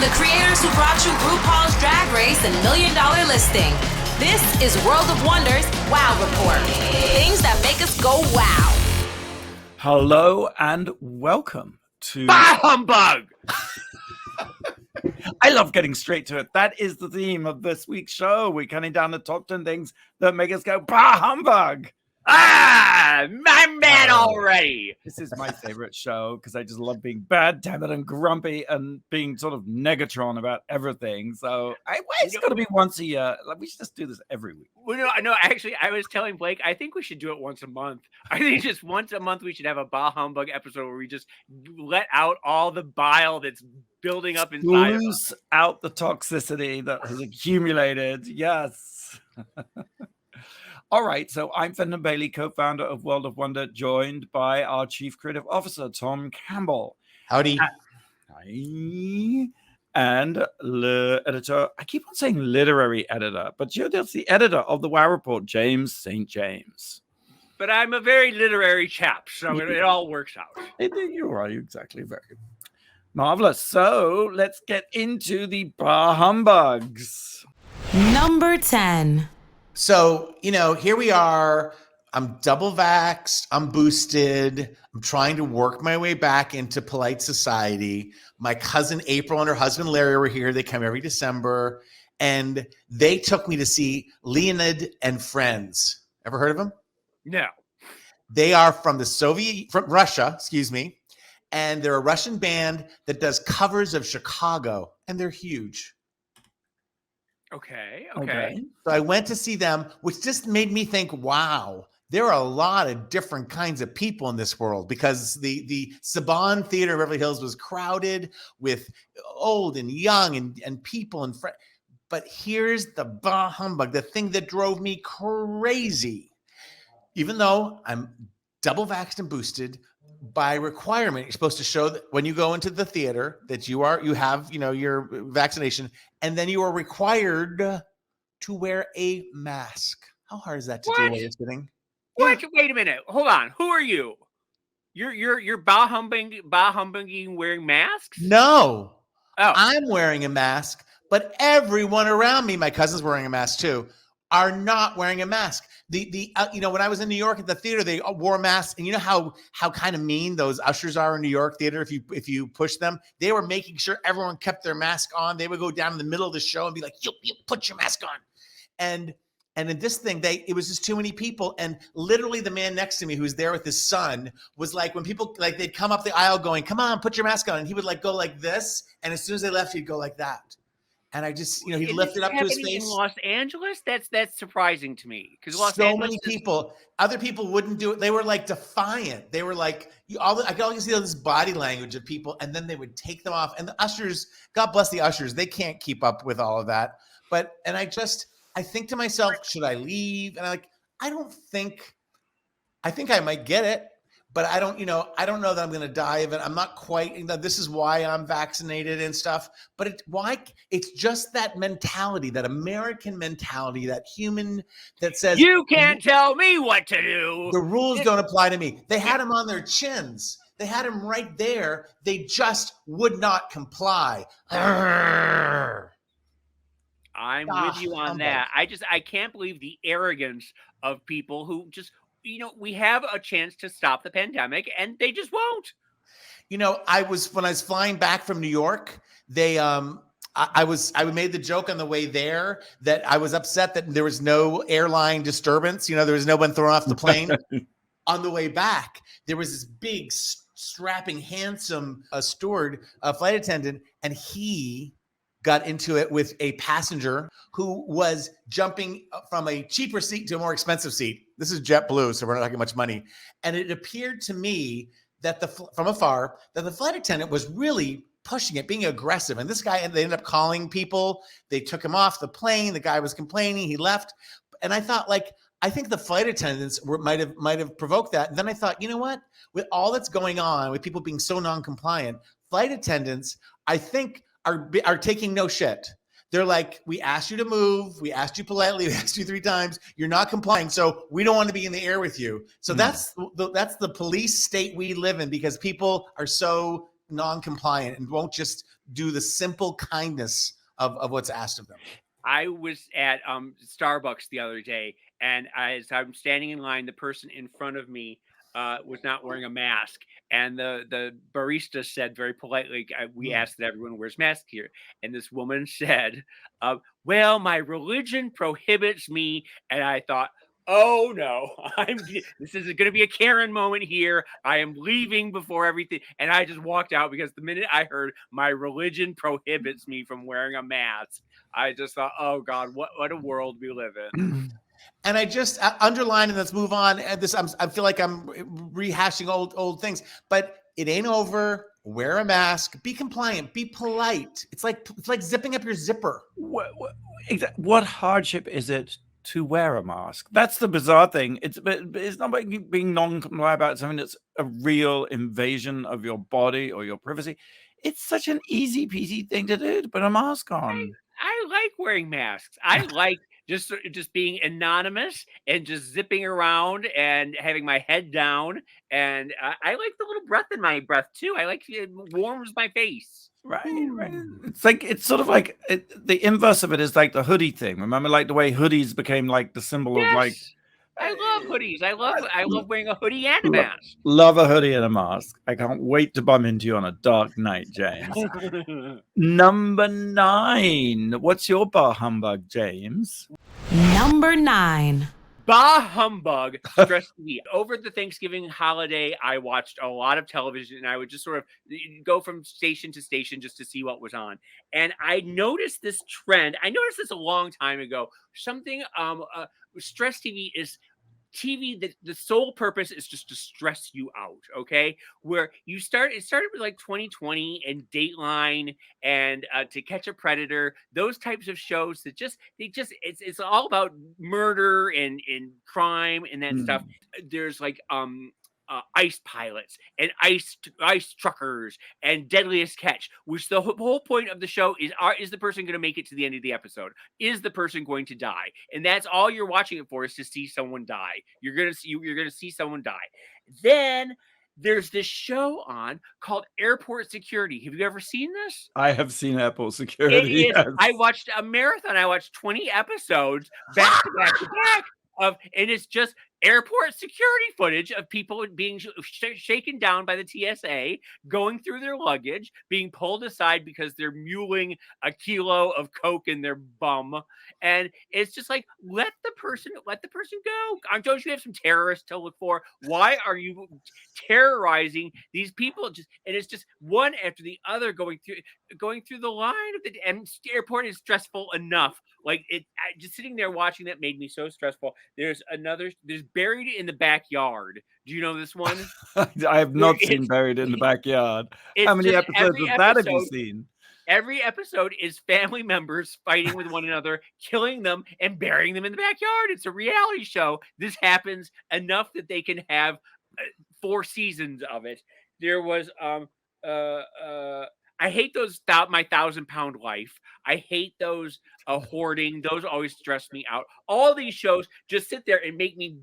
the creators who brought you RuPaul's Drag Race and $1 Million Listing. This is World of Wonders Wow Report. Things that make us go wow. Hello and welcome to Bah Humbug! I love getting straight to it. That is the theme of this week's show. We're counting down the top 10 things that make us go bah humbug. I'm mad already. This is my favorite show because I just love being bad, timid, and grumpy and being sort of Negatron about everything. So it's got to be once a year. Like, we should just do this every week. Well, no, actually, I was telling Blake, I think we should do it once a month. I think just once a month we should have a bah humbug episode where we just let out all the bile that's building up inside of us. Out the toxicity that has accumulated. Yes. All right, so I'm Fenton Bailey, co-founder of World of Wonder, joined by our Chief Creative Officer, Tom Campbell. Howdy. Hi. And editor, I keep on saying literary editor, but that's the editor of the Wow Report, James St. James. But I'm a very literary chap, so it all works out. You're right, exactly. Very good. Marvelous. So let's get into the bah humbugs. Number 10. So, here we are. I'm double vaxxed. I'm boosted. I'm trying to work my way back into polite society. My cousin April and her husband Larry were here. They come every December. And they took me to see Leonid and Friends. Ever heard of them? No. They are from Russia, and they're a Russian band that does covers of Chicago, and they're huge. Okay. So I went to see them, which just made me think, wow, there are a lot of different kinds of people in this world, because the Saban Theater in Beverly Hills was crowded with old and young and people and friends. But here's the bah humbug, the thing that drove me crazy. Even though I'm double vaxxed and boosted, by requirement, you're supposed to show that when you go into the theater that you have your vaccination, and then you are required to wear a mask. How hard is that to do while you're sitting? What? Yeah. Wait a minute. Hold on. Who are you? You're bah humbugging wearing masks? No. Oh. I'm wearing a mask, but everyone around me, my cousin's wearing a mask too, are not wearing a mask. When I was in New York at the theater, they wore masks, and you know how kind of mean those ushers are in New York theater. If you push them, they were making sure everyone kept their mask on. They would go down in the middle of the show and be like, "You put your mask on." And in this thing, it was just too many people. And literally, the man next to me, who was there with his son, was like, when people they'd come up the aisle going, "Come on, put your mask on," and he would go like this, and as soon as they left, he'd go like that. And I just, he lifted up to his face. In Los Angeles? That's surprising to me, because so many people, other people wouldn't do it. They were like defiant. They were like, I could always see all this body language of people, and then they would take them off. And the ushers, God bless the ushers, they can't keep up with all of that. And I think to myself, should I leave? And I think I might get it. But I don't know that I'm going to die of it. I'm not quite, this is why I'm vaccinated and stuff. But it's just that mentality, that American mentality, that human that says, you can't tell me what to do. The rules don't apply to me. They had them on their chins. They had them right there. They just would not comply. I'm with you on that. I can't believe the arrogance of people who just, we have a chance to stop the pandemic and they just won't. When I was flying back from New York, I made the joke on the way there that I was upset that there was no airline disturbance. There was no one thrown off the plane. On the way back, there was this big, strapping, handsome steward, flight attendant, and he got into it with a passenger who was jumping from a cheaper seat to a more expensive seat. This is JetBlue, so we're not talking much money. And it appeared to me that from afar, that the flight attendant was really pushing it, being aggressive. And this guy, they ended up calling people. They took him off the plane. The guy was complaining. He left. And I thought, I think the flight attendants might have provoked that. And then I thought, you know what? With all that's going on, with people being so non-compliant, flight attendants, I think, are taking no shit. They're like, we asked you to move. We asked you politely. We asked you 3 times. You're not complying. So we don't want to be in the air with you. So that's the police state we live in, because people are so non-compliant and won't just do the simple kindness of what's asked of them. I was at Starbucks the other day, and as I'm standing in line, the person in front of me was not wearing a mask, and the barista said very politely, "We ask that everyone wears masks here." And this woman said, "Well, my religion prohibits me," and I thought, oh no, this is going to be a Karen moment here. I am leaving before everything. And I just walked out because the minute I heard my religion prohibits me from wearing a mask, I just thought, oh God, what a world we live in. And I just underline, and let's move on. And this, I feel like I'm rehashing old things, but it ain't over. Wear a mask. Be compliant. Be polite. It's like zipping up your zipper. What hardship is it to wear a mask? That's the bizarre thing. It's not about being non-compliant about something that's a real invasion of your body or your privacy. It's such an easy peasy thing to do, to put a mask on. I like wearing masks. I like just being anonymous and just zipping around and having my head down. And I like the little breath in my breath too. I like it warms my face. Right. It's sort of like the inverse of it is like the hoodie thing. Remember, like the way hoodies became like the symbol of like. I love hoodies. I love wearing a hoodie and a mask. Love a hoodie and a mask. I can't wait to bump into you on a dark night, James. Number 9. What's your bar humbug, James? Number 9. Bah humbug, stress TV. Over the Thanksgiving holiday, I watched a lot of television, and I would just sort of go from station to station just to see what was on. And I noticed this trend. I noticed this a long time ago. Something stress TV is TV that the sole purpose is just to stress you out, okay? Where it started with like 2020 and Dateline and To Catch a Predator, those types of shows that it's all about murder and crime and that stuff. There's like ice pilots and ice truckers and Deadliest Catch, which the whole point of the show is the person going to make it to the end of the episode? Is the person going to die? And that's all you're watching it for, is to see someone die. You're gonna see someone die. Then there's this show on called Airport Security. Have you ever seen this? I have seen Airport Security. Yes. I watched a marathon. I watched 20 episodes back to back to back. And it's just airport security footage of people being shaken down by the TSA, going through their luggage, being pulled aside because they're muling a kilo of coke in their bum. And it's just like, let the person go. Don't you have some terrorists to look for? Why are you terrorizing these people? And it's just one after the other going through the line of the airport is stressful enough. Like just sitting there watching that made me so stressful. There's Buried in the Backyard. Do you know this one? I have not seen Buried in the Backyard. How many episodes of that have you seen? Every episode is family members fighting with one another, killing them, and burying them in the backyard. It's a reality show. This happens enough that they can have 4 seasons of it. There was I hate those My 1,000-Pound Life. I hate those hoarding. Those always stress me out. All these shows just sit there and make me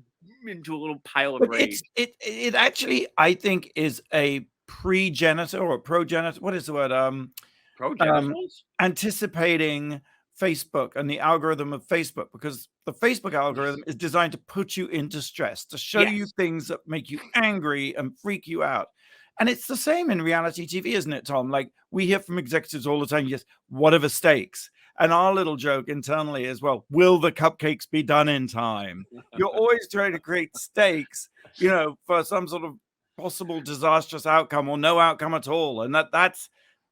into a little pile of rage. It actually, I think, is a pre-genitor or progenitor. What is the word? Progenitors? Anticipating Facebook and the algorithm of Facebook, because the Facebook algorithm is designed to put you into stress, to show you things that make you angry and freak you out. And it's the same in reality TV, isn't it, Tom? Like, we hear from executives all the time, yes, what are the stakes? And our little joke internally is, well, will the cupcakes be done in time? You're always trying to create stakes, for some sort of possible disastrous outcome or no outcome at all. And that's,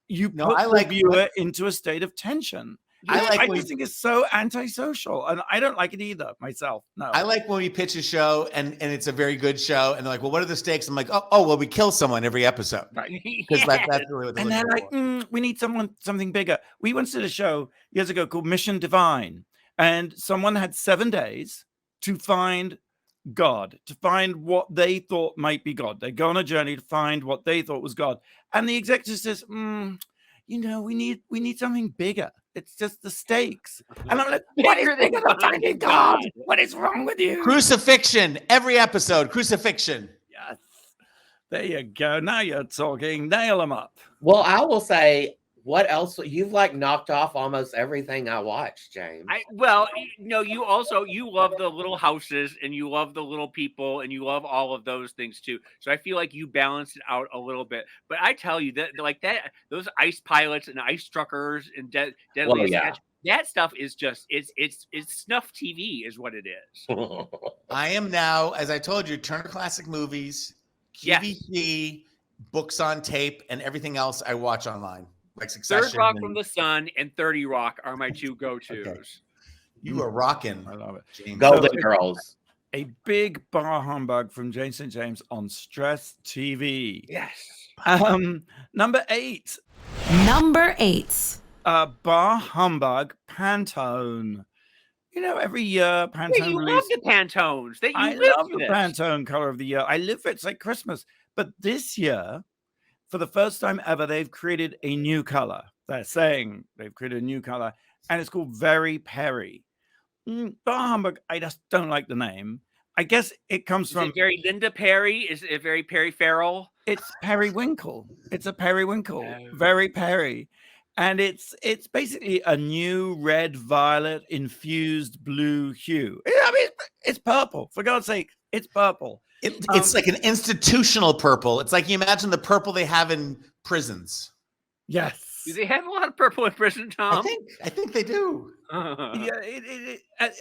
put the viewer into a state of tension. I just think it's so antisocial, and I don't like it either myself. No, I like when we pitch a show and it's a very good show, and they're like, "Well, what are the stakes?" I'm like, "Oh, well, we kill someone every episode," right? Because that's really what they're and they're like, "We need something bigger." We once did a show years ago called Mission Divine, and someone had 7 days to find God, to find what they thought might be God. They go on a journey to find what they thought was God, and the executive says, we need something bigger. It's just the stakes. And I'm like, what is bigger than finding God? What is wrong with you? Crucifixion. Every episode, crucifixion. Yes. There you go. Now you're talking. Nail them up. Well, I will say What else? You've like knocked off almost everything I watched, James. You love the little houses and you love the little people and you love all of those things too. So I feel like you balance it out a little bit. But I tell you that those ice pilots and ice truckers and deadly sketch, that stuff is just it's snuff TV is what it is. I am now, as I told you, Turner Classic Movies, QVC, books on tape, and everything else I watch online. Like Succession. Third Rock from the Sun and 30 Rock are my two go-tos. Okay. You are rocking. I love it. James. Golden Girls. A big bar humbug from Jason James on Stress TV. Yes. Number 8. Number 8. Bar humbug Pantone. You know, every year Pantone you love the Pantones. I love the Pantone color of the year. I live for it. It's like Christmas. But this year, for the first time ever, they've created a new color. They're saying they've created a new color, and it's called Very Peri. Bar humbug, I just don't like the name. I guess it comes from... Is it very Linda Perry? Is it very Perry Farrell? It's periwinkle. It's a periwinkle. Oh. Very Peri. And it's basically a new red, violet, infused blue hue. I mean, it's purple. For God's sake, it's purple. It's like an institutional purple. It's like you imagine the purple they have in prisons. Yes. Do they have a lot of purple in prison, Tom? I think they do. Yeah,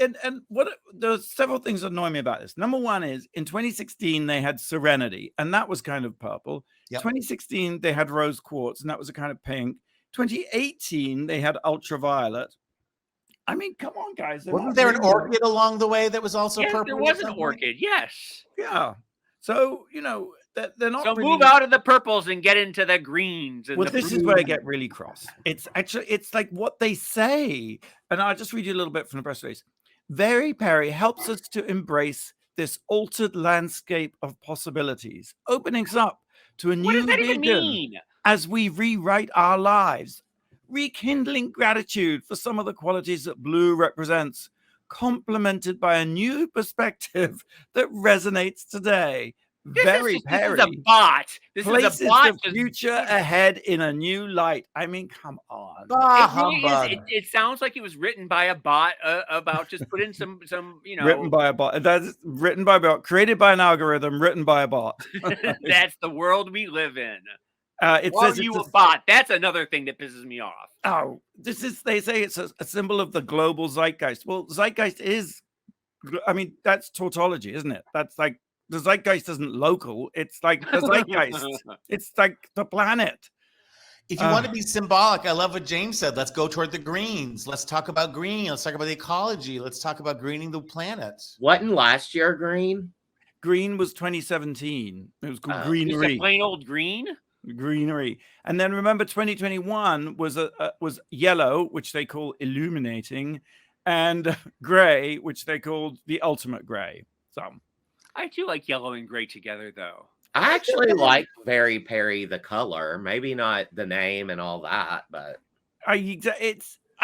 and what there's several things that annoy me about this. Number one is in 2016 they had Serenity, and that was kind of purple. Yep. 2016 they had Rose Quartz, and that was a kind of pink. 2018 they had Ultraviolet. I mean, come on, guys. Wasn't there an orchid along the way that was also purple? There was an orchid, yes. Yeah. So, you know, they're not. So really... move out of the purples and get into the greens. And this is where I get really cross. It's like what they say. And I'll just read you a little bit from the press release. Very Peri helps us to embrace this altered landscape of possibilities, opening us up to a new vision as we rewrite our lives. Rekindling gratitude for some of the qualities that blue represents, complemented by a new perspective that resonates today. Very Peri. This is a bot. This places is a bot. The future ahead in a new light. I mean, come on. It sounds like it was written by a bot about just put in some, you know. Written by a bot. That's written by a bot. Created by an algorithm. Written by a bot. That's the world we live in. It Why says are you a bot? That's another thing that pisses me off. Oh, they say it's a symbol of the global zeitgeist. Well, zeitgeist is, I mean, that's tautology, isn't it? That's like, the zeitgeist isn't local. It's like the zeitgeist. It's like the planet. If you want to be symbolic, I love what James said. Let's go toward the greens. Let's talk about green. Let's talk about the ecology. Let's talk about greening the planet. Wasn't last year green? Green was 2017. It was called greenery. Just a plain old green? Greenery. And then remember 2021 was yellow, which they call illuminating, and gray, which they called the ultimate gray. So I do like yellow and gray together, though. I actually like Very Peri the color. Maybe not the name and all that, but I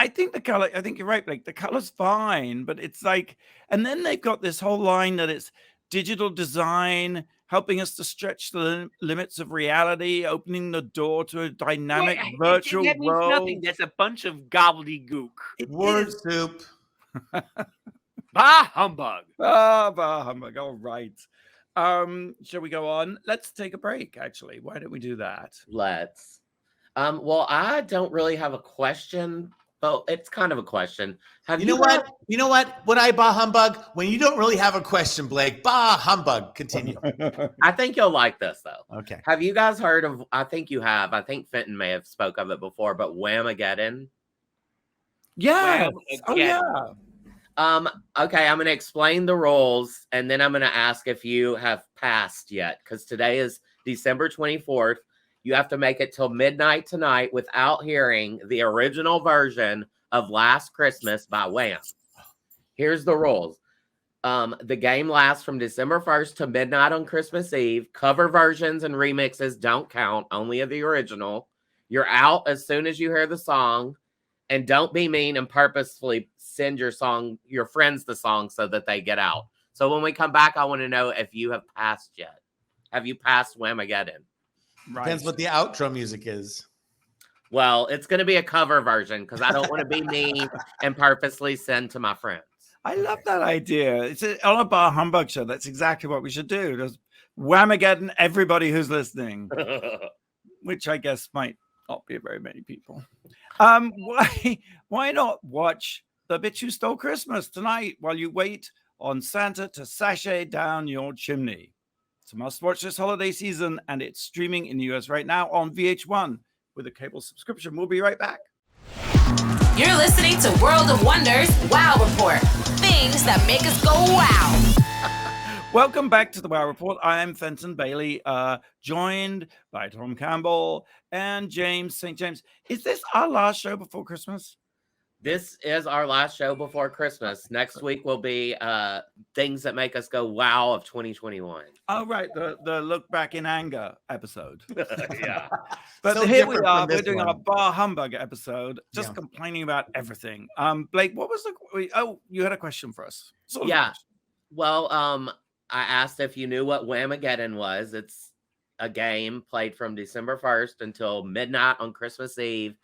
think the color, I think you're right, Blake. The color's fine, but it's like, and then they've got this whole line that it's digital design, helping us to stretch the limits of reality, opening the door to a dynamic virtual that means world. Nothing. That's a bunch of gobbledygook. Word soup. Bah humbug. Bah humbug. All right. Shall we go on? Let's take a break, actually. Why don't we do that? Let's. Well, I don't really have a question. Well, it's kind of a question. You know what? When I bah humbug, when you don't really have a question, Blake, bah humbug. Continue. I think you'll like this, though. Okay. Have you guys heard of, I think you have, I think Fenton may have spoke of it before, but Whamageddon? Yeah. Oh, yeah. Okay, I'm going to explain the rules, and then I'm going to ask if you have passed yet, because today is December 24th. You have to make it till midnight tonight without hearing the original version of Last Christmas by Wham. Here's the rules. The game lasts from December 1st to midnight on Christmas Eve. Cover versions and remixes don't count, only of the original. You're out as soon as you hear the song. And don't be mean and purposefully send your friends the song so that they get out. So when we come back, I want to know if you have passed yet. Have you passed Whamageddon? Right. Depends what the outro music is. Well, it's going to be a cover version because I don't want to be me and purposely send to my friends. I love that idea. It's on a bar humbug show. That's exactly what we should do. Just Whamageddon everybody who's listening, which I guess might not be very many people. Why not watch The Bitch Who Stole Christmas tonight while you wait on Santa to sashay down your chimney? It's a must-watch this holiday season, and it's streaming in the US right now on VH1 with a cable subscription. We'll be right back. You're listening to World of Wonders Wow Report. Things that make us go wow. Welcome back to the Wow Report. I'm Fenton Bailey, joined by Tom Campbell and James St. James. Is this our last show before Christmas? This is our last show before Christmas. Next week will be Things That Make Us Go Wow of 2021. Oh, right. The Look Back in Anger episode. Yeah. But So here we different are. from this We're doing one. our Bar Humbug episode, just Yeah. complaining about everything. Blake, what was you had a question for us. Sort of a Yeah. question. Well, I asked if you knew what Whamageddon was. It's a game played from December 1st until midnight on Christmas Eve.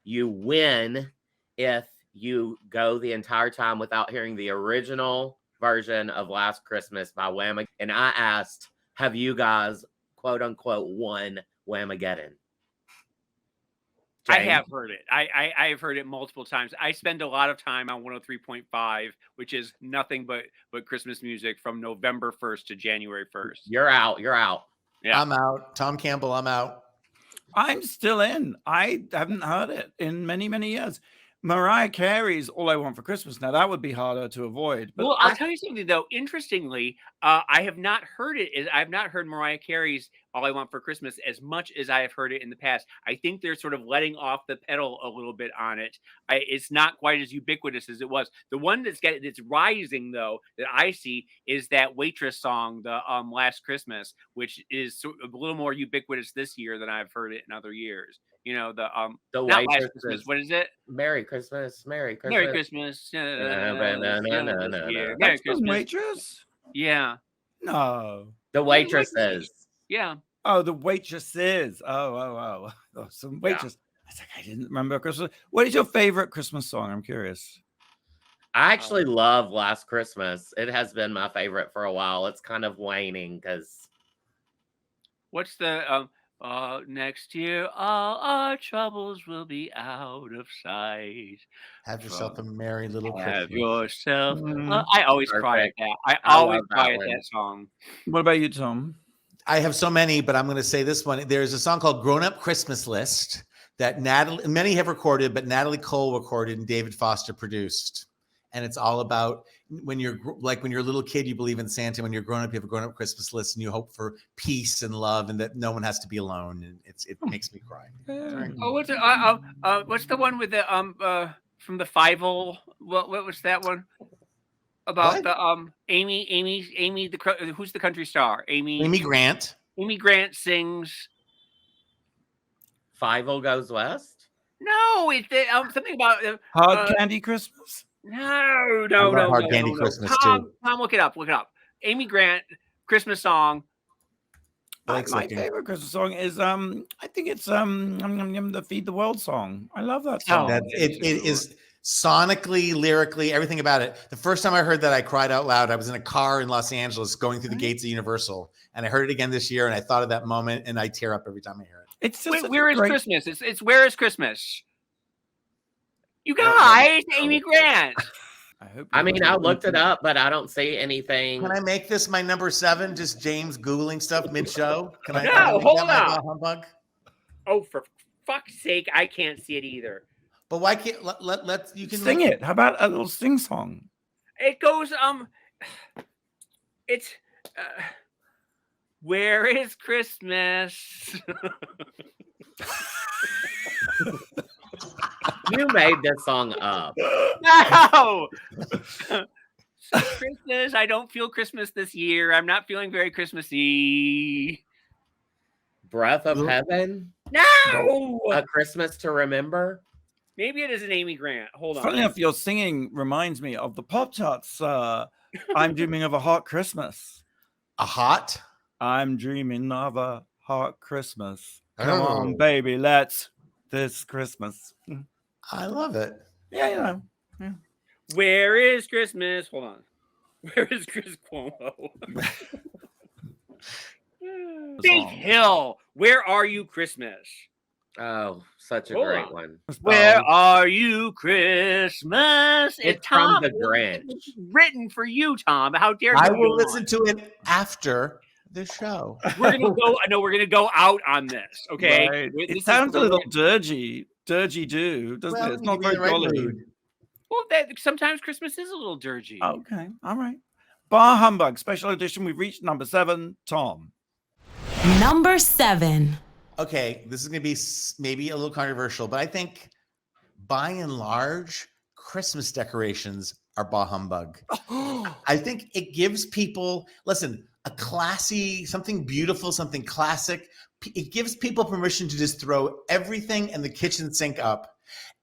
You win if you go the entire time without hearing the original version of Last Christmas by Wham. And I asked, have you guys, quote unquote, won Whamageddon? I James? have heard it. I have heard it multiple times. I spend a lot of time on 103.5, which is nothing but Christmas music from November 1st to January 1st. You're out. You're out. Yeah. I'm out. Tom Campbell, I'm out. I'm still in. I haven't heard it in many, many years. Mariah Carey's All I Want for Christmas. Now, that would be harder to avoid. But Well, I'll tell you something though. Interestingly, I have not heard it. I have not heard Mariah Carey's "All I Want for Christmas" as much as I have heard it in the past. I think they're sort of letting off the pedal a little bit on it. It's not quite as ubiquitous as it was. The one that's rising though that I see is that Waitress song, the "Last Christmas," which is a little more ubiquitous this year than I've heard it in other years. You know, the not Last Waitress Christmas. is What is it? Merry Christmas. Merry Christmas. Merry Christmas. Merry that's Christmas. from Waitress? Yeah. No. The Waitresses. Yeah. Oh, the Waitresses. Oh, some waitress. I was like, I didn't remember Christmas. What is your favorite Christmas song? I'm curious. I actually love Last Christmas. It has been my favorite for a while. It's kind of waning because What's the next year all our troubles will be out of sight. Have yourself a merry little Have Christmas. yourself. Mm. I always cry at Perfect. that. I I always love that cry at one. that song. What about you, Tom? I have so many, but I'm going to say this one. There's a song called Grown Up Christmas List that many have recorded, but Natalie Cole recorded and David Foster produced. And it's all about when you're a little kid, you believe in Santa. When you're grown up, you have a grown up Christmas list and you hope for peace and love and that no one has to be alone. And it makes me cry. Oh, what's the one with the from the Fievel? What was that one about? What? The Amy who's the country star? Amy Grant. Amy Grant sings. Five-O Goes West. No, it's something about Hard Candy Christmas? No. Hard Candy Christmas Tom, too. Tom, look it up. Amy Grant Christmas song. My Blake's looking. favorite Christmas song is I think it's the Feed the World song. I love that song. That it is sonically, lyrically, everything about it. The first time I heard that, I cried out loud. I was in a car in Los Angeles going through the gates of Universal, and I heard it again this year, and I thought of that moment, and I tear up every time I hear it. It's just Where is Christmas? It's Where is Christmas? You guys, Amy Grant. I mean, I looked it up, but I don't see anything. Can I make this my number 7? Just James Googling stuff mid-show? Can I? No, can I make hold that my on. Humbug? Oh, for fuck's sake, I can't see it either. But why can't let you can Sing it. How about a little sing song? It goes it's Where is Christmas? You made this song up. No. Christmas. I don't feel Christmas this year. I'm not feeling very Christmassy. Breath of Heaven? No. A Christmas to Remember? Maybe it is an Amy Grant. Hold on. Funny enough, your singing reminds me of the Pop-Tarts. I'm dreaming of a hot Christmas. a hot. I'm dreaming of a hot Christmas. Come Oh. on, baby, let's this Christmas. I love it. Yeah, you know. Yeah. Where is Christmas? Hold on. Where is Chris Cuomo? Big Hill. Where are you, Christmas? Oh, such a Hold great on. one. Where are you, Christmas? It's Tom, from The Grinch. it's written for you, Tom. How dare you? I go will on? listen to it after the show. We're gonna go. No, we're gonna go out on this. Okay. Right. This It is sounds a the- little dirgy do, doesn't Well, it? It's you not can be in very the right jolly. mood. Well, sometimes Christmas is a little dirgy. Okay, all right. Bar Humbug Special Edition. We've reached number 7. Tom. Number 7. Okay, this is going to be maybe a little controversial, but I think by and large, Christmas decorations are bah humbug. I think it gives people, listen, a classy, something beautiful, something classic. It gives people permission to just throw everything in the kitchen sink up.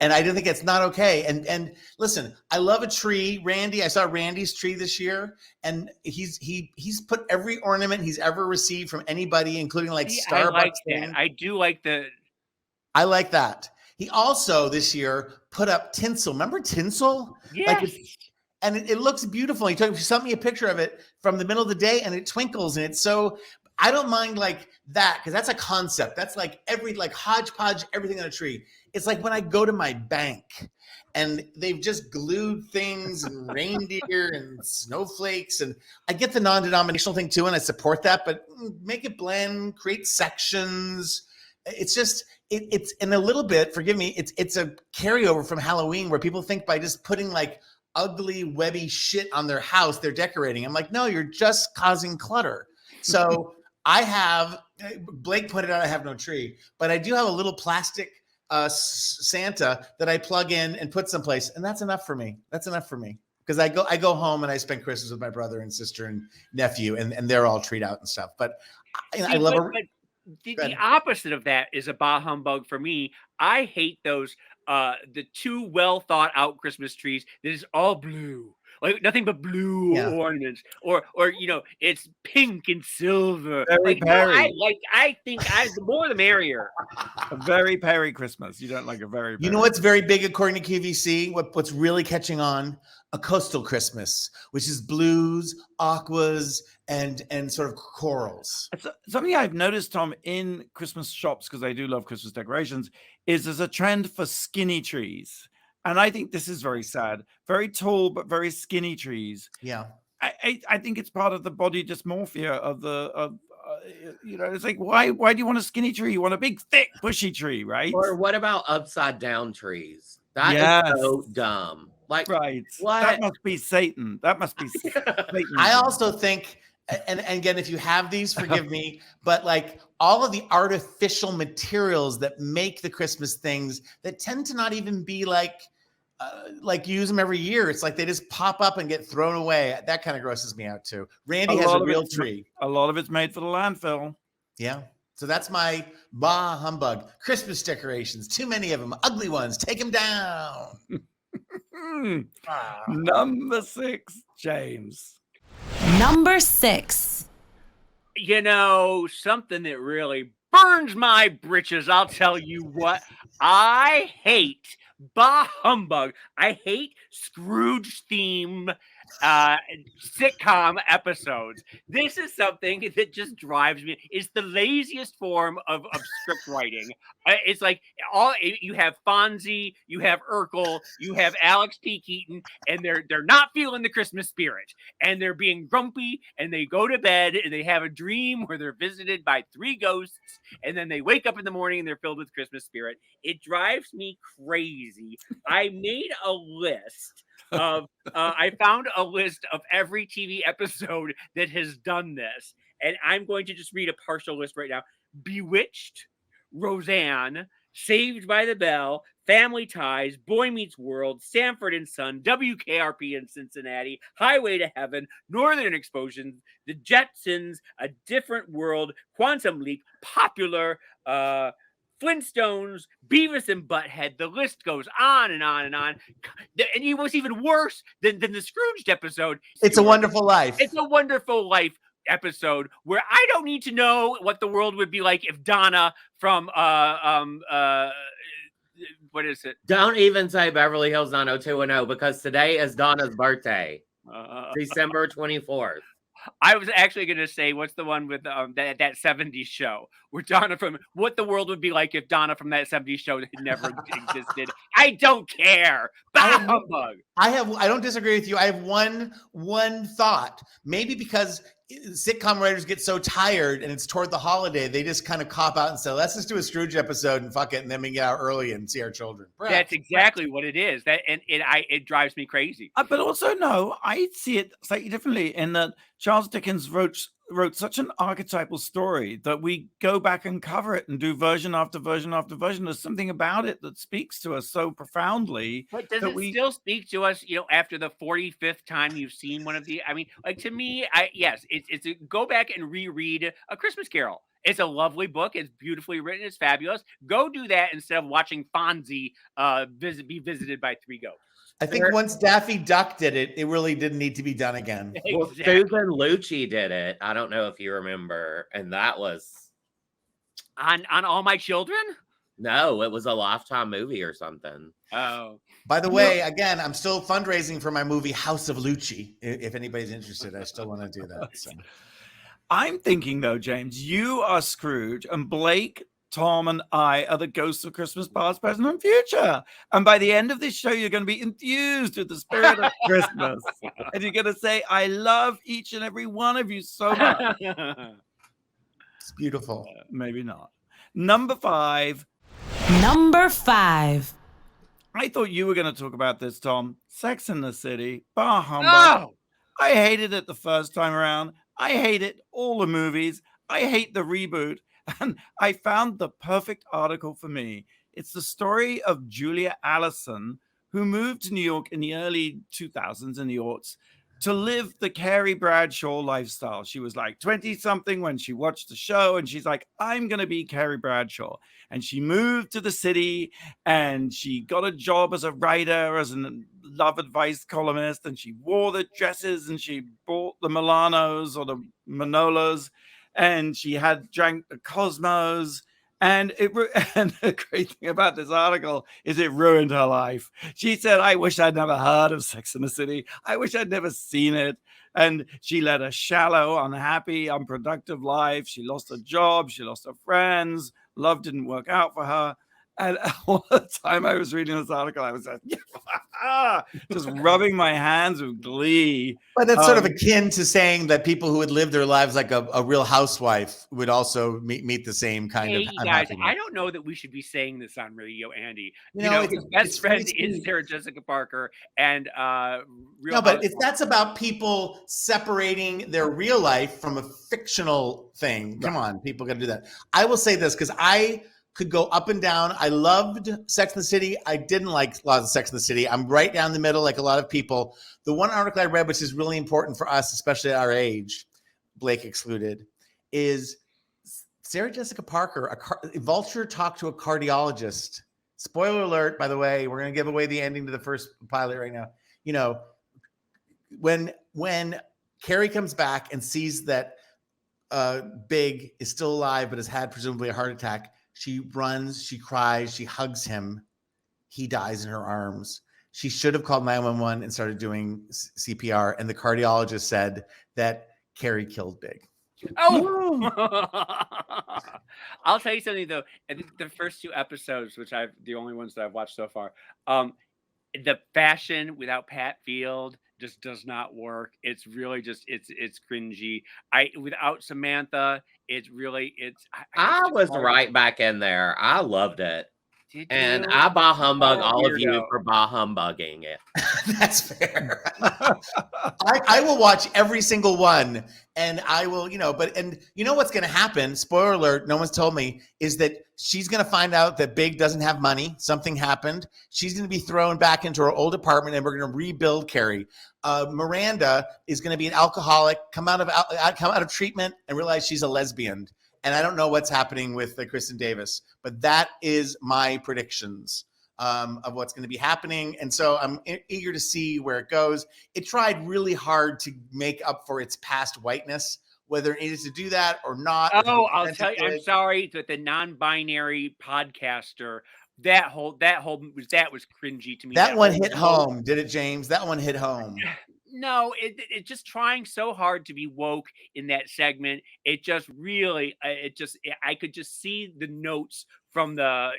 And I do think it's not okay. And listen, I love a tree. Randy, I saw Randy's tree this year, and he's put every ornament he's ever received from anybody, including like See, Starbucks. I like that. I do like the. I like that. He also this year put up tinsel. Remember tinsel? Yes. Like and it looks beautiful. He sent me a picture of it from the middle of the day, and it twinkles, and it's so. I don't mind like that because that's a concept. That's like hodgepodge, everything on a tree. It's like when I go to my bank and they've just glued things and reindeer and snowflakes. And I get the non-denominational thing too, and I support that, but make it blend, create sections. It's just, it's in a little bit, forgive me, it's a carryover from Halloween where people think by just putting like ugly, webby shit on their house, they're decorating. I'm like, no, you're just causing clutter. So I have, Blake pointed out I have no tree, but I do have a little plastic Santa that I plug in and put someplace, and that's enough for me. That's enough for me because I go home and I spend Christmas with my brother and sister and nephew, and they're all treed out and stuff. But I love the opposite of that is a bah humbug for me. I hate those the too well thought out Christmas trees that is all blue. Like nothing but blue ornaments, or it's pink and silver. Very Peri. I think the more the merrier. A very Peri Christmas. You don't like a very Peri. You know what's very big according to QVC? What's really catching on? A coastal Christmas, which is blues, aquas, and sort of corals. Something I've noticed, Tom, in Christmas shops, because I do love Christmas decorations, is there's a trend for skinny trees. And I think this is very sad. Very tall, but very skinny trees. Yeah. I think it's part of the body dysmorphia of it's like, why do you want a skinny tree? You want a big, thick, bushy tree, right? Or what about upside down trees? That is so dumb. Like, right. What? That must be Satan. That must be Satan. I also think, and again, if you have these, forgive me, but like all of the artificial materials that make the Christmas things that tend to not even be like use them every year. It's like they just pop up and get thrown away. That kind of grosses me out too. Randy has a real tree. A lot of it's made for the landfill. Yeah. So that's my bah humbug. Christmas decorations. Too many of them. Ugly ones. Take them down. Number 6, James. Number 6. Something that really burns my britches. I'll tell you what. I hate bah humbug. I hate Scrooge-themed sitcom episodes. This is something that just drives me. It's the laziest form of script writing. It's like you have Fonzie, you have Urkel, you have Alex P. Keaton, and they're not feeling the Christmas spirit, and they're being grumpy, and they go to bed and they have a dream where they're visited by 3 ghosts, and then they wake up in the morning and they're filled with Christmas spirit. It drives me crazy. I made a list of I found a list of every TV episode that has done this, and I'm going to just read a partial list right now. Bewitched, Roseanne, Saved by the Bell, Family Ties, Boy Meets World, Sanford and Son, WKRP in Cincinnati, Highway to Heaven, Northern Exposure, The Jetsons, A Different World, Quantum Leap, Popular, Flintstones, Beavis and Butthead. The list goes on and on and on. And it was even worse than the Scrooged episode. It's a Wonderful Life. It's a Wonderful Life. episode where I don't need to know what the world would be like if Donna from what is it? Don't even say Beverly Hills 90210 because today is Donna's birthday, December 24th. I was actually going to say, what's the one with that 70s show where Donna from what the world would be like if Donna from that 70s show had never existed. I don't care. Bah, humbug. I don't disagree with you. I have one thought. Maybe because sitcom writers get so tired and it's toward the holiday, they just kind of cop out and say, let's just do a Scrooge episode and fuck it, and then we get out early and see our children. That's exactly what it is. That and it drives me crazy. But also, no, I see it slightly differently in that Charles Dickens wrote such an archetypal story that we go back and cover it and do version after version after version. There's something about it that speaks to us so profoundly. But does it still speak to us, after the 45th time you've seen one of the, I mean, like to me, it's a, go back and reread A Christmas Carol. It's a lovely book. It's beautifully written. It's fabulous. Go do that instead of watching Fonzie be visited by three ghosts. I think once Daffy Duck did it, it really didn't need to be done again. Exactly. Well, Susan Lucci did it. I don't know if you remember. And that was on All My Children? No, it was a Lifetime movie or something. Oh. By the way, again, I'm still fundraising for my movie House of Lucci. If anybody's interested, I still want to do that. So. I'm thinking, though, James, you are Scrooge, and Blake, Tom, and I are the ghosts of Christmas past, present, and future. And by the end of this show, you're going to be infused with the spirit of Christmas. And you're going to say, I love each and every one of you so much. It's beautiful. Maybe not. Number 5. Number 5. I thought you were going to talk about this, Tom. Sex and the City. Bah humbug. No! I hated it the first time around. I hate it, all the movies. I hate the reboot. And I found the perfect article for me. It's the story of Julia Allison, who moved to New York in the early 2000s, in the aughts, to live the Carrie Bradshaw lifestyle. She was like 20-something when she watched the show, and she's like, I'm going to be Carrie Bradshaw. And she moved to the city, and she got a job as a writer, as a love advice columnist, and she wore the dresses, and she bought the Milanos or the Manolas, and she had drank the Cosmos. And the great thing about this article is it ruined her life. She said, I wish I'd never heard of Sex and the City. I wish I'd never seen it. And she led a shallow, unhappy, unproductive life. She lost her job. She lost her friends. Love didn't work out for her. And all the time I was reading this article, I was like, just rubbing my hands with glee. But that's sort of akin to saying that people who would live their lives like a real housewife would also meet the same kind of guys, unhappiness. I don't know that we should be saying this on radio, Andy. You know, his best friend is Sarah Jessica Parker, and that's about people separating their real life from a fictional thing. Come on, people got to do that. I will say this because I could go up and down. I loved Sex and the City. I didn't like a lot of Sex and the City. I'm right down the middle, like a lot of people. The one article I read, which is really important for us, especially at our age, Blake excluded, is Sarah Jessica Parker. Vulture talked to a cardiologist. Spoiler alert, by the way, we're going to give away the ending to the first pilot right now. You know, when Carrie comes back and sees that Big is still alive, but has had presumably a heart attack, she runs, she cries, she hugs him. He dies in her arms. She should have called 911 and started doing CPR. And the cardiologist said that Carrie killed Big. Oh, I'll tell you something though. I think the first 2 episodes, which the only ones that I've watched so far, the fashion without Pat Field just does not work. It's really just it's cringy. Without Samantha, I was right back in there. I loved it. And you? I bah humbug all of you Weirdo. for bah humbugging it. That's fair. I will watch every single one, and I will, and you know what's going to happen? Spoiler alert, no one's told me, is that she's going to find out that Big doesn't have money. Something happened. She's going to be thrown back into her old apartment, and we're going to rebuild Carrie. Miranda is going to be an alcoholic, come out of treatment, and realize she's a lesbian. And I don't know what's happening with Kristen Davis, but that is my predictions of what's going to be happening. And so I'm eager to see where it goes. It tried really hard to make up for its past whiteness whether it needs to do that or not. Oh, I'll tell you. I'm sorry that the non-binary podcaster. That was cringy to me. That one hit home, did it, James? That one hit home. No, it just trying so hard to be woke in that segment. It just really, I could just see the notes from the,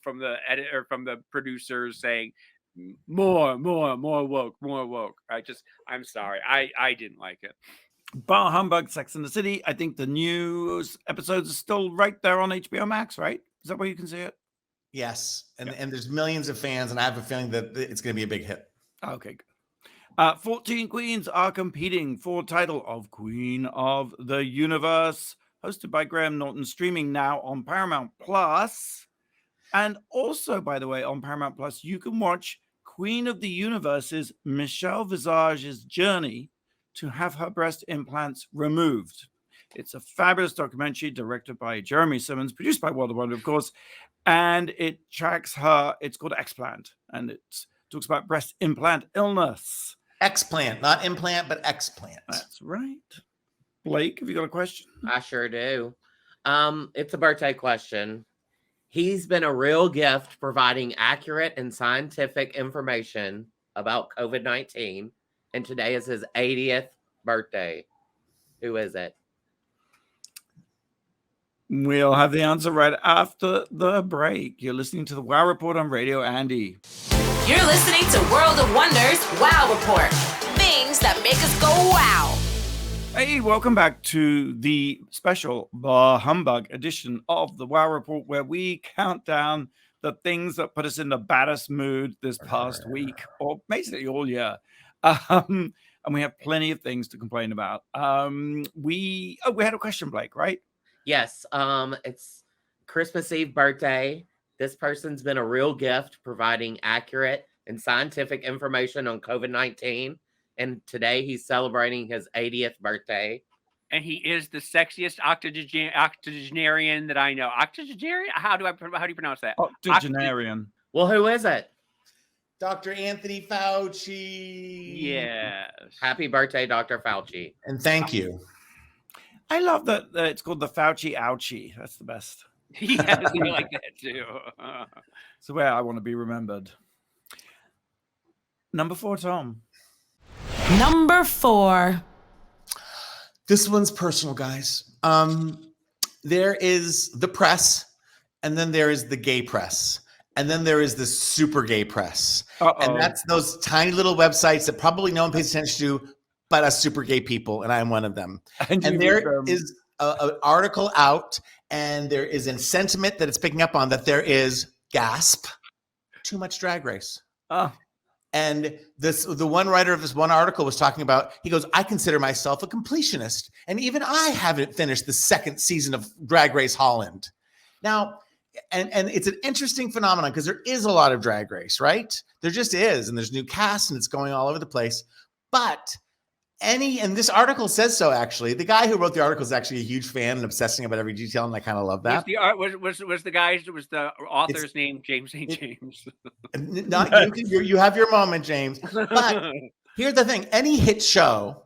from the editor, from the producers saying more woke. I'm sorry. I didn't like it. Bar Humbug, Sex and the City. I think the news episodes are still right there on HBO Max, right? Is that where you can see it? Yes. And there's millions of fans, and I have a feeling that it's going to be a big hit. Okay, good. 14 queens are competing for title of Queen of the Universe, hosted by Graham Norton, streaming now on Paramount Plus. And also, by the way, on Paramount Plus, you can watch Queen of the Universe's Michelle Visage's journey to have her breast implants removed. It's a fabulous documentary directed by Jeremy Simmons, produced by World of Wonder, of course, and it tracks her. It's called Explant, and it talks about breast implant illness. Explant, not implant, but explant. That's right. Blake, have you got a question? I sure do. It's a birthday question. He's been a real gift providing accurate and scientific information about COVID-19, and today is his 80th birthday. Who is it? We'll have the answer right after the break. You're listening to the Wow Report on Radio Andy. You're listening to World of Wonders Wow Report. Things that make us go wow. Hey, welcome back to the special Bar Humbug edition of the Wow Report, where we count down the things that put us in the baddest mood this past week, or basically all year. And we have plenty of things to complain about. We had a question, Blake, right? Yes. It's Christmas Eve birthday. This person's been a real gift providing accurate and scientific information on COVID-19. And today he's celebrating his 80th birthday. And he is the sexiest octogenarian that I know. Octogenarian? How do you pronounce that? Octogenarian. Well, who is it? Dr. Anthony Fauci. Yes. Happy birthday, Dr. Fauci. And thank you. I love that it's called the Fauci Ouchie. That's the best. Yes, I like that too. It's the way I want to be remembered. Number 4, Tom. Number 4. This one's personal, guys. There is the press, and then there is the gay press, and then there is the super gay press. And that's those tiny little websites that probably no one pays attention to, but us super gay people, and I am one of them. And there is an article out, and there is a sentiment that it's picking up on that there is, gasp, too much Drag Race. And the one writer of this one article was talking about, he goes, I consider myself a completionist, and even I haven't finished the second season of Drag Race Holland. Now, and it's an interesting phenomenon because there is a lot of Drag Race, right? There just is, and there's new casts, and it's going all over the place. But and this article says so, actually. The guy who wrote the article is actually a huge fan and obsessing about every detail, and I kind of love that. Was the author's name James St. James? You have your moment, James. But here's the thing. Any hit show,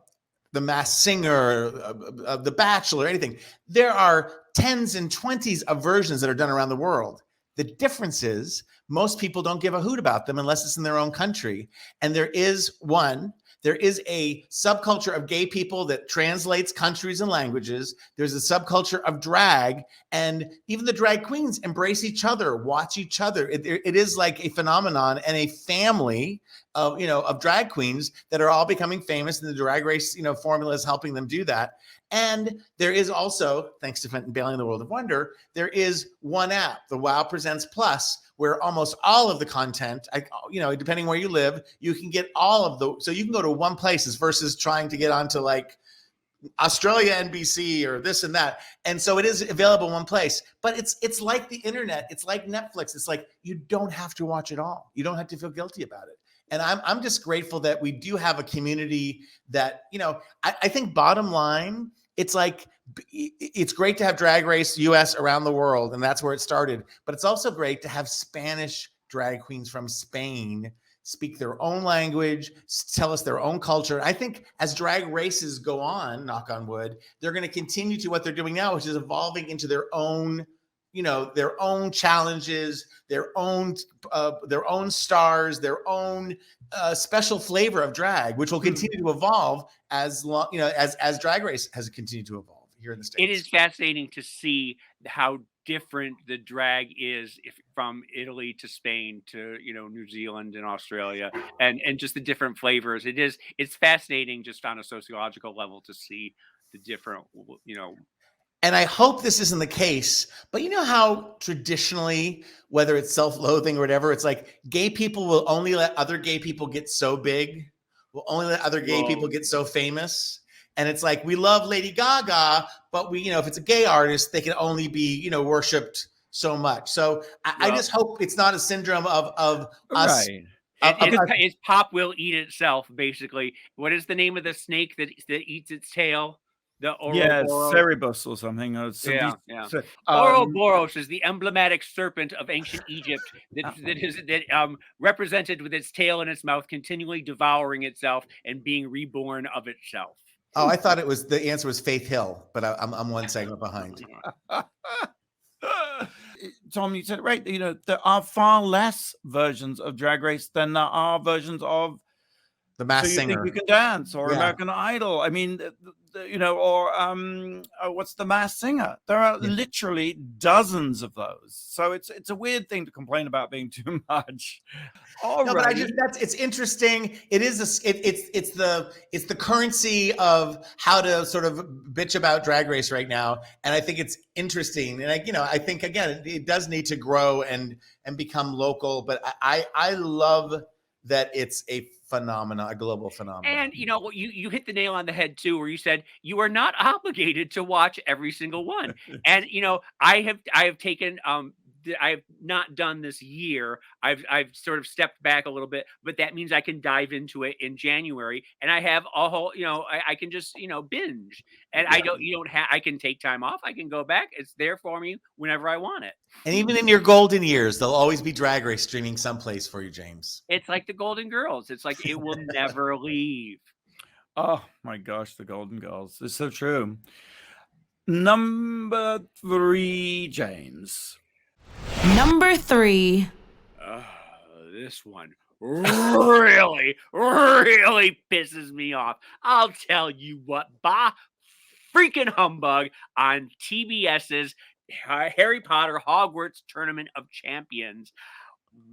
The Masked Singer, The Bachelor, anything, there are 10s and 20s of versions that are done around the world. The difference is most people don't give a hoot about them unless it's in their own country. And there is a subculture of gay people that translates countries and languages. There's a subculture of drag, and even the drag queens embrace each other, watch each other. It is like a phenomenon and a family of drag queens that are all becoming famous, and the Drag Race, formula is helping them do that. And there is also, thanks to Fenton Bailey and the World of Wonder, there is one app, the Wow Presents Plus, where almost all of the content, depending where you live, you can get so you can go to one place versus trying to get onto like Australia NBC or this and that. And so it is available in one place, but it's like the internet. It's like Netflix. It's like, you don't have to watch it all. You don't have to feel guilty about it. And I'm just grateful that we do have a community that, I think bottom line, it's like, it's great to have Drag Race US around the world, and that's where it started. But it's also great to have Spanish drag queens from Spain speak their own language, tell us their own culture. I think as drag races go on, knock on wood, they're going to continue to what they're doing now, which is evolving into their own, their own challenges, their own stars, their own special flavor of drag, which will continue to evolve as long, as Drag Race has continued to evolve here in the States. It is fascinating to see how different the drag is from Italy to Spain to New Zealand and Australia, and just the different flavors. It's fascinating just on a sociological level to see the different And I hope this isn't the case, but you know how traditionally, whether it's self-loathing or whatever, it's like gay people will only let other gay people get so big, will only let other gay people get so famous. And it's like, we love Lady Gaga, but we, if it's a gay artist, they can only be, worshipped so much. So I just hope it's not a syndrome of us. Right. It's pop will eat itself, basically. What is the name of the snake that eats its tail? The Cerebus or something. Ouroboros is the emblematic serpent of ancient Egypt that represented with its tail in its mouth, continually devouring itself and being reborn of itself. Oh, I thought the answer was Faith Hill, but I'm one segment behind. Tom, you said it right. There are far less versions of Drag Race than there are versions of The Masked So Singer. Think You Can Dance or American Idol. I mean, what's The Masked Singer? There are literally dozens of those. So it's a weird thing to complain about being too much. No, but it's interesting. It is it's the currency of how to sort of bitch about Drag Race right now, and I think it's interesting. And I think again it does need to grow and become local. But I love that it's a global phenomenon. And you hit the nail on the head too, where you said you are not obligated to watch every single one. And I have taken I have not done this year. I've sort of stepped back a little bit, but that means I can dive into it in January, and I have a whole, I can just binge, and I can take time off. I can go back. It's there for me whenever I want it. And even in your golden years, there'll always be Drag Race streaming someplace for you, James. It's like the Golden Girls. It's like it will never leave. Oh my gosh, the Golden Girls. It's so true. Number 3, James. Number 3. This one really, really pisses me off. I'll tell you what, freaking humbug on TBS's Harry Potter Hogwarts Tournament of Champions.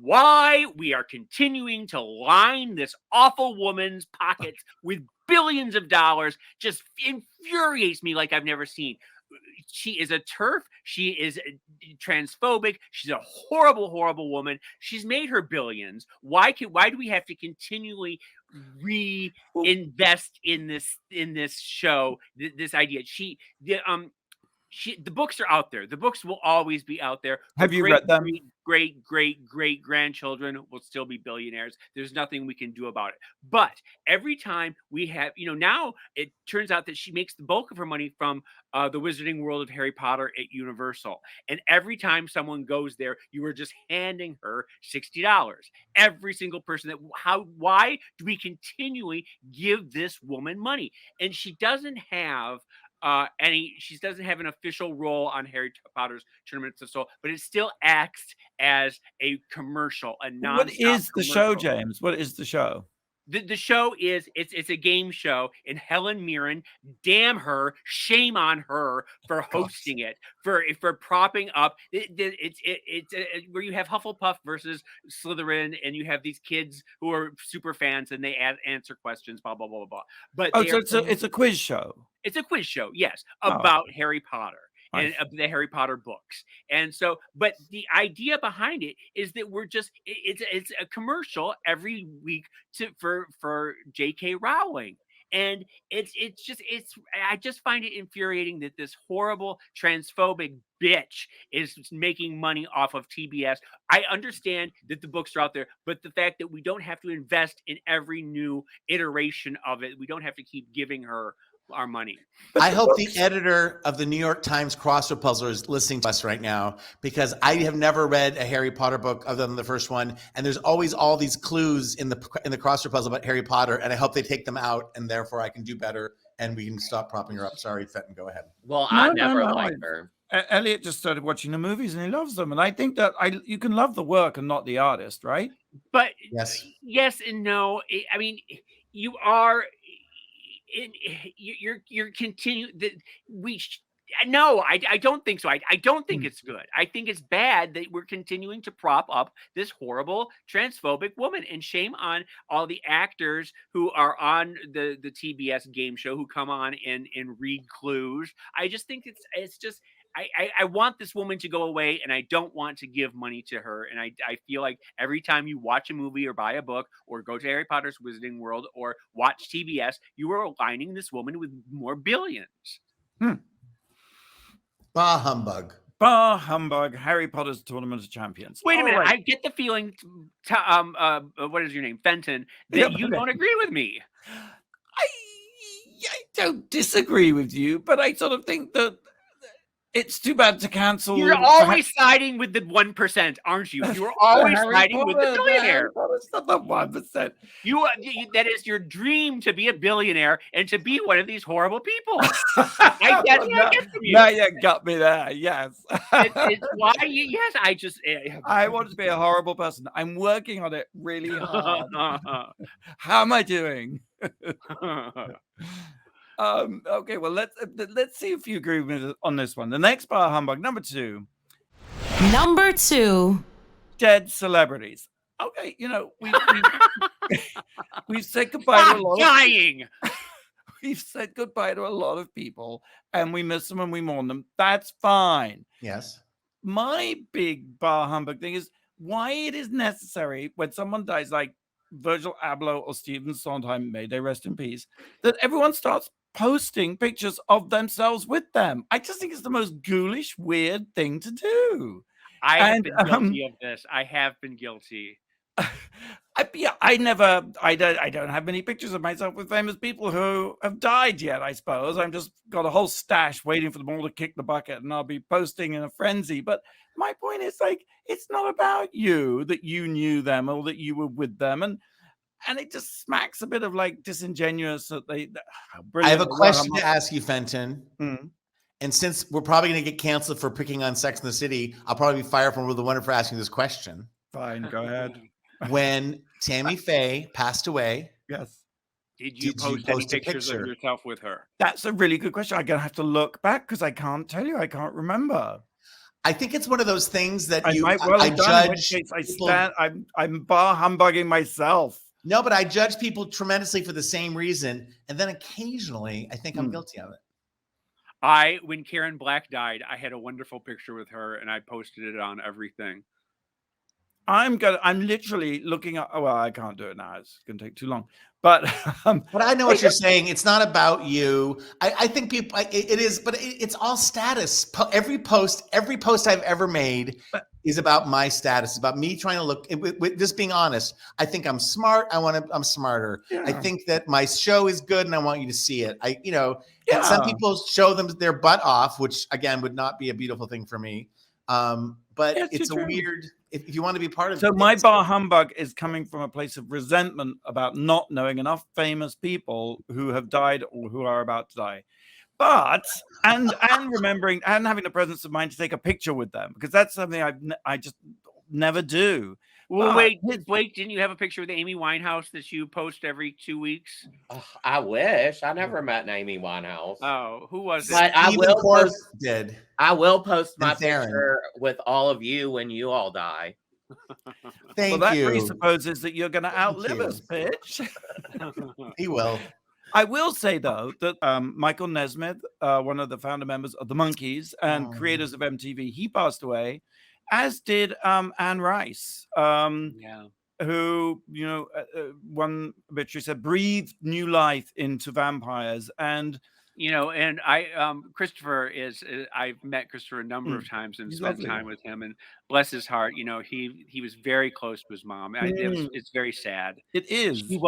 Why we are continuing to line this awful woman's pockets with billions of dollars just infuriates me like I've never seen. She is a TERF. She is transphobic. She's a horrible, horrible woman. She's made her billions. Why do we have to continually reinvest in this show? This idea. The books are out there. The books will always be out there. Have you read them? Great grandchildren will still be billionaires. There's nothing we can do about it. But every time we have, now it turns out that she makes the bulk of her money from the Wizarding World of Harry Potter at Universal. And every time someone goes there, you are just handing her $60. Every single person why do we continually give this woman money? And she doesn't have she doesn't have an official role on Harry Potter's Tournament of Soul, but it still acts as a commercial, What is the show, James? What is the show? The show is it's a game show, and Helen Mirren, damn her, shame on her for hosting it, for propping up. It's where you have Hufflepuff versus Slytherin, and you have these kids who are super fans, and they answer questions, blah blah blah blah blah. But it's a quiz show. It's a quiz show, yes, about Harry Potter. And the Harry Potter books. And so, but the idea behind it is that it's a commercial every week for J.K. Rowling. And I just find it infuriating that this horrible transphobic bitch is making money off of TBS. I understand that the books are out there, but the fact that we don't have to invest in every new iteration of it, we don't have to keep giving her our money. I hope the editor of the New York Times crossword puzzle is listening to us right now, because I have never read a Harry Potter book other than the first one, and there's always all these clues in the crossword puzzle about Harry Potter, and I hope they take them out, and therefore I can do better, and we can stop propping her up. Sorry, Fenton, go ahead. Well, No, I no, never no, liked her. Elliot just started watching the movies and he loves them, and I think that you can love the work and not the artist, right? But yes and no. I mean, you are. You're continuing. No, I don't think so. I don't think it's good. I think it's bad that we're continuing to prop up this horrible transphobic woman, and shame on all the actors who are on the TBS game show who come on and read clues. I just think it's just. I want this woman to go away, and I don't want to give money to her. And I feel like every time you watch a movie or buy a book or go to Harry Potter's Wizarding World or watch TBS, you are aligning this woman with more billions. Bah humbug. Bah humbug. Harry Potter's Tournament of Champions. Wait a minute. Right. I get the feeling, what is your name? Fenton, that you don't agree with me. I don't disagree with you, but I sort of think that it's too bad to cancel. You're always siding with the 1%, aren't you? You're always siding with the billionaire. It's not the 1%. That is your dream, to be a billionaire and to be one of these horrible people. I get from you. Now you got me there. Yes. It's why yes, I want to be a horrible person. I'm working on it really hard. How am I doing? Okay, well, let's see if you agree with me on this one. The next bar humbug, number 2. Number 2. Dead celebrities. Okay, we've said goodbye to a lot dying. We've said goodbye to a lot of people, and we miss them and we mourn them. That's fine. Yes. My big bar humbug thing is why it is necessary when someone dies, like Virgil Abloh or Stephen Sondheim, may they rest in peace, that everyone starts posting pictures of themselves with them. I just think it's the most ghoulish, weird thing to do. I have been guilty of this. I have been guilty. I don't have many pictures of myself with famous people who have died yet, I suppose. I've just got a whole stash waiting for them all to kick the bucket, and I'll be posting in a frenzy. But my point is, like, it's not about you, that you knew them or that you were with them. And it just smacks a bit of like disingenuous that I have a question to ask you, Fenton. Mm. And since we're probably going to get canceled for picking on Sex in the City, I'll probably be fired from Rule the Wonder for asking this question. Fine, go ahead. When Tammy Faye passed away, yes, did you post any pictures of yourself with her? That's a really good question. I'm gonna have to look back because I can't tell you. I can't remember. I think it's one of those things that I judge. I'm bar humbugging myself. No, but I judge people tremendously for the same reason, and then occasionally I think I'm guilty of it. When Karen Black died, I had a wonderful picture with her, and I posted it on everything. I'm literally looking at. Oh, well, I can't do it now. It's going to take too long. But I know what you're saying. It's not about you. I think people. It is, but it's all status. Every post I've ever made is about my status. It's about me trying to look. With just being honest, I think I'm smart. I'm smarter. Yeah. I think that my show is good, and I want you to see it. And some people show them their butt off, which again would not be a beautiful thing for me. But it's a weird. If you want to be part of it. So my bar humbug is coming from a place of resentment about not knowing enough famous people who have died or who are about to die. But and remembering and having the presence of mind to take a picture with them, because that's something I just never do. Well, wait, didn't you have a picture with Amy Winehouse that you post every 2 weeks? I wish. I never met an Amy Winehouse. Oh, who was it? But I will post my Theron. picture with all of you when you all die. Thank you. Well, that presupposes that you're going to outlive us, bitch. He will. I will say, though, that Michael Nesmith, one of the founder members of the Monkees and creators of MTV, he passed away, as did Anne Rice, who, one obituary said, breathed new life into vampires. And And Christopher I've met Christopher a number of times and He's spent lovely. time with him, and bless his heart, he was very close to his mom. It's very sad. It is. She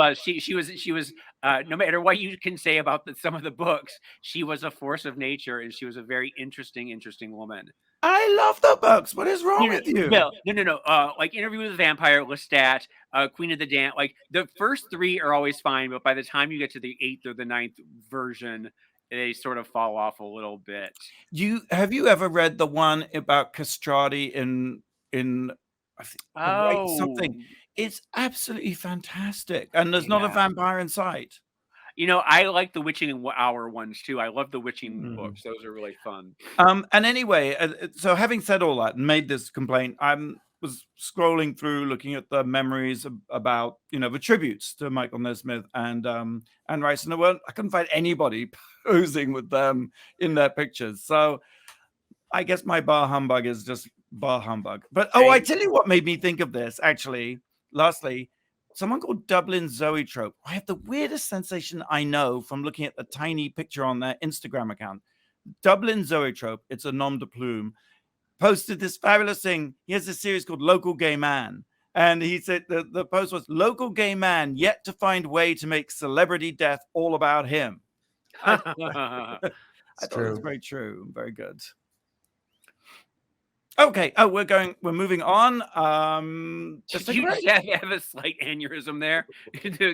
was no matter what you can say about some of the books, she was a force of nature, and she was a very interesting woman. I love the books. What is wrong with you? No. Like Interview with the Vampire, Lestat, Queen of the Dance. Like the first 3 are always fine, but by the time you get to the 8th or the 9th version, they sort of fall off a little bit. Have you ever read the one about castrati in I think, something? It's absolutely fantastic, and there's not a vampire in sight. I like the Witching Hour ones too. I love the Witching books; those are really fun. And anyway, so having said all that and made this complaint, I was scrolling through, looking at the memories about the tributes to Michael Nesmith and Rice, and I couldn't find anybody posing with them in their pictures. So I guess my bar humbug is just bar humbug. But I tell you what made me think of this. Actually, lastly, someone called Dublin Zoetrope. I have the weirdest sensation I know from looking at the tiny picture on their Instagram account. Dublin Zoetrope, it's a nom de plume, posted this fabulous thing. He has a series called Local Gay Man. And he said the post was, "Local gay man yet to find way to make celebrity death all about him." I thought it was very true. Very good. Okay. We're moving on. Did you have a slight aneurysm there?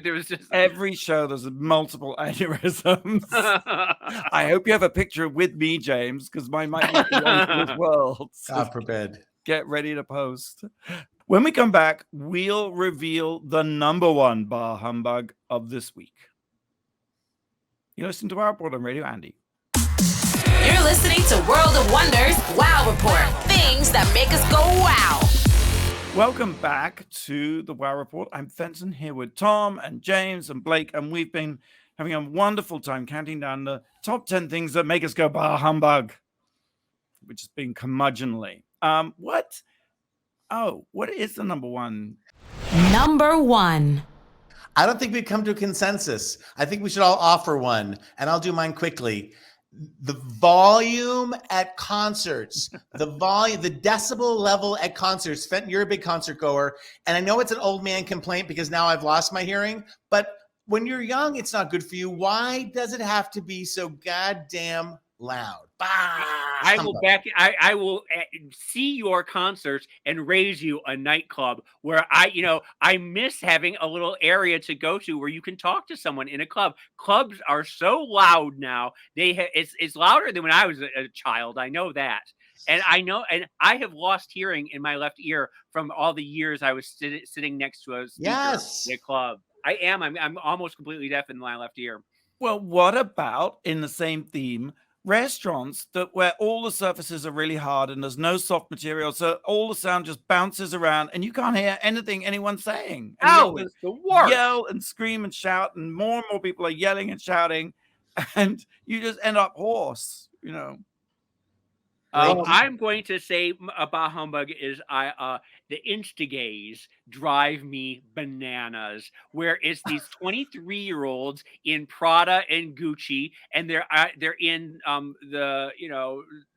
There was just every show there's multiple aneurysms. I hope you have a picture with me, James, because mine might not be on as well. God forbid. Get ready to post. When we come back, we'll reveal the number 1 bar humbug of this week. You listen to our report on Radio Andy. You're listening to World of Wonders Wow Report. Things that make us go wow. Welcome back to the Wow Report. I'm Fenton here with Tom and James and Blake, and we've been having a wonderful time counting down the top 10 things that make us go bah humbug, which has been curmudgeonly. What is the number 1? Number 1. I don't think we've come to a consensus. I think we should all offer one, and I'll do mine quickly. The volume at concerts, the decibel level at concerts. Fenton, you're a big concert goer, and I know it's an old man complaint because now I've lost my hearing, but when you're young, it's not good for you. Why does it have to be so goddamn loud? I will see your concerts and raise you a nightclub where I miss having a little area to go to where you can talk to someone in a club. Clubs are so loud now. It's louder than when I was a child. I know that. And I have lost hearing in my left ear from all the years I was sitting next to a speaker in a club. I'm almost completely deaf in my left ear. Well, what about, in the same theme, restaurants where all the surfaces are really hard and there's no soft material, so all the sound just bounces around and you can't hear anything anyone's saying? And it's the worst. Yell and scream and shout, and more people are yelling and shouting, and you just end up hoarse, I'm going to say a bah humbug is the Instagays drive me bananas, where it's these 23-year-olds in Prada and Gucci, and they're in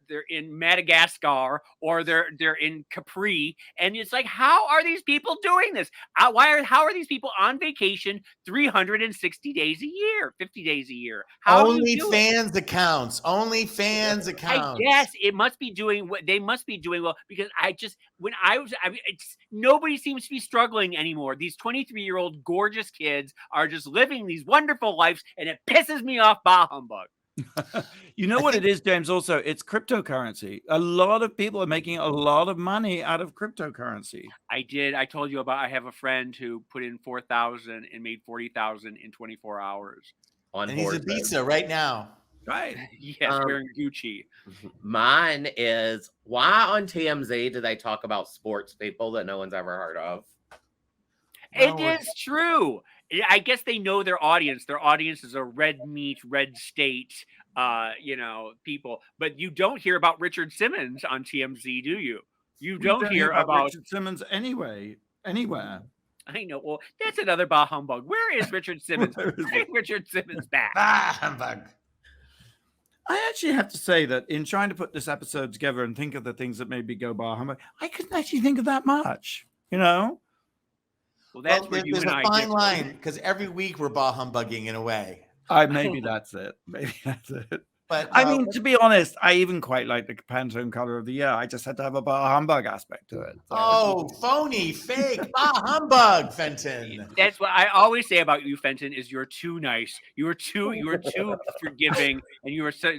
they're in Madagascar or they're in Capri, and it's like, how are these people doing this? How are these people on vacation 360 days a year, 50 days a year? OnlyFans accounts. I guess it must be doing what they must be doing well, because nobody seems to be struggling anymore. These 23-year-old gorgeous kids are just living these wonderful lives, and it pisses me off, bah humbug. You know what it is, James? Also, it's cryptocurrency. A lot of people are making a lot of money out of cryptocurrency. I told you about. I have a friend who put in 4,000 and made 40,000 in 24 hours. And he's a pizza right now. Right? Yes, wearing Gucci. Mine is, why on TMZ do they talk about sports people that no one's ever heard of? It is true. I guess they know their audience. Their audience is a red meat, red state, people. But you don't hear about Richard Simmons on TMZ, do you? You don't hear about Richard Simmons anywhere. I know. Well, that's another bah humbug. Where is Richard Simmons? Bring Richard Simmons back. Bah humbug. I actually have to say that in trying to put this episode together and think of the things that made me go bar humbug, I couldn't actually think of that much, you know? Well, that's where you there's and a I fine differ. line because every week we're bah humbugging in a way. Maybe that's it. Maybe that's it. But I mean, to be honest, I even quite like the Pantone color of the year. I just had to have a bar humbug aspect to it. So. oh, phony, fake, bah humbug, Fenton. That's what I always say about you, Fenton, is you're too nice. You are too forgiving, and you are so.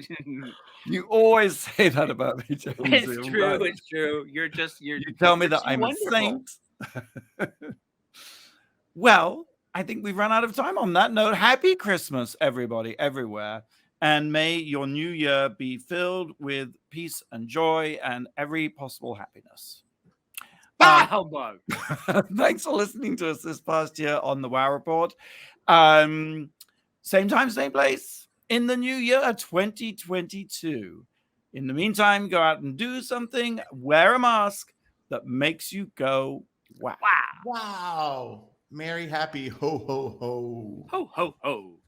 You always say that about me, Jonesy. It's true. It's true. You're You tell me that so I'm wonderful. a saint. Well, I think we've run out of time on that note. Happy Christmas, everybody, everywhere. And may your new year be filled with peace and joy and every possible happiness. Bah humbug. Thanks for listening to us this past year on the WoW Report. Same time, same place in the new year 2022. In the meantime, go out and do something. Wear a mask that makes you go, wow. Wow. Wow. Merry, happy, ho, ho, ho. Ho ho ho.